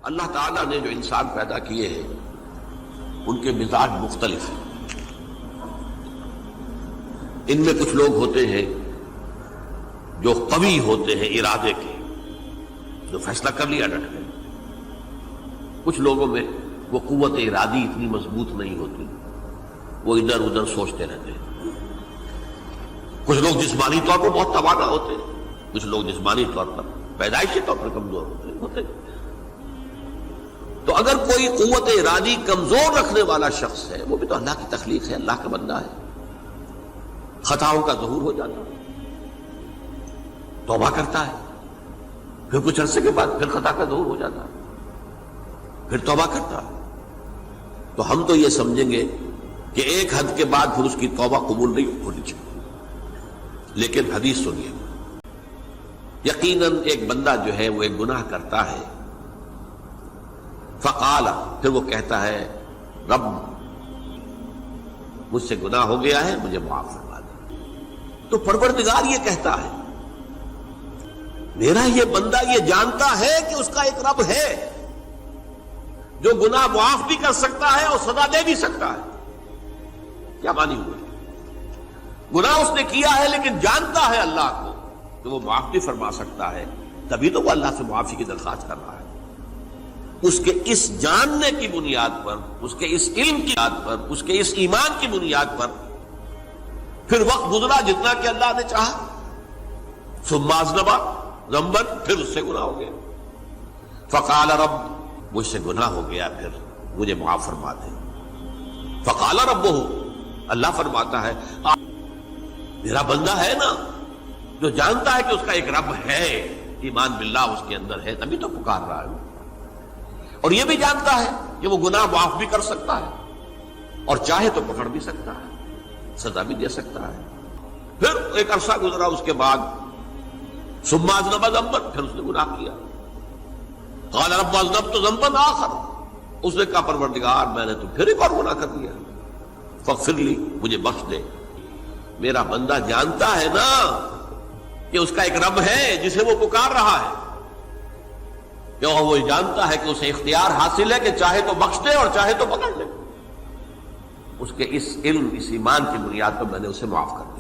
اللہ تعالیٰ نے جو انسان پیدا کیے ہیں ان کے مزاج مختلف ہیں. ان میں کچھ لوگ ہوتے ہیں جو قوی ہوتے ہیں ارادے کے، جو فیصلہ کر لیا ڈٹ گئے. کچھ لوگوں میں وہ قوت ارادی اتنی مضبوط نہیں ہوتی، وہ ادھر ادھر سوچتے رہتے ہیں. کچھ لوگ جسمانی طور پر بہت توانا ہوتے ہیں، کچھ لوگ جسمانی طور پر پیدائشی طور پر کمزور ہوتے ہیں. تو اگر کوئی قوت ارادی کمزور رکھنے والا شخص ہے، وہ بھی تو اللہ کی تخلیق ہے، اللہ کا بندہ ہے، خطاؤں کا ظہور ہو جاتا ہے، توبہ کرتا ہے، پھر کچھ عرصے کے بعد پھر خطا کا ظہور ہو جاتا ہے، پھر توبہ کرتا ہے. تو ہم تو یہ سمجھیں گے کہ ایک حد کے بعد پھر اس کی توبہ قبول نہیں ہونی چاہیے. لیکن حدیث سنیے، یقیناً ایک بندہ جو ہے وہ ایک گناہ کرتا ہے، فقال، پھر وہ کہتا ہے رب مجھ سے گناہ ہو گیا ہے، مجھے معاف فرما دے. تو پروردگار یہ کہتا ہے میرا یہ بندہ یہ جانتا ہے کہ اس کا ایک رب ہے جو گناہ معاف بھی کر سکتا ہے اور سزا دے بھی سکتا ہے. کیا مانی ہوئے؟ گناہ اس نے کیا ہے لیکن جانتا ہے اللہ کو کہ وہ معاف بھی فرما سکتا ہے، تبھی تو وہ اللہ سے معافی کی درخواست کر رہا ہے. اس کے اس جاننے کی بنیاد پر، اس کے اس علم کی بنیاد پر، اس کے اس ایمان کی بنیاد پر پھر وقت گزرا جتنا کہ اللہ نے چاہا، ثم اذنب ذنبا، پھر اس سے گناہ ہو گیا. فقال رب، مجھ سے گناہ ہو گیا، پھر مجھے معاف فرما دے. فقال ربہ، اللہ فرماتا ہے میرا بندہ ہے نا جو جانتا ہے کہ اس کا ایک رب ہے، ایمان باللہ اس کے اندر ہے، تبھی تو پکار رہا ہے. اور یہ بھی جانتا ہے کہ وہ گناہ معاف بھی کر سکتا ہے اور چاہے تو پکڑ بھی سکتا ہے، سزا بھی دے سکتا ہے. پھر ایک عرصہ گزرا، اس کے بعد ثم اذنب ذنبا، پھر اس نے گناہ کیا. قال رب اذنبت ذنبا آخر، اس نے کہا پروردگار میں نے تو پھر ایک اور گناہ کر دیا، فاغفر لی، مجھے بخش دے. میرا بندہ جانتا ہے نا کہ اس کا ایک رب ہے جسے وہ پکار رہا ہے، کیوں وہ جانتا ہے کہ اسے اختیار حاصل ہے کہ چاہے تو بخش دے اور چاہے تو پکڑ لے. اس کے اس علم، اس ایمان کی بنیاد پر میں نے اسے معاف کر دیا.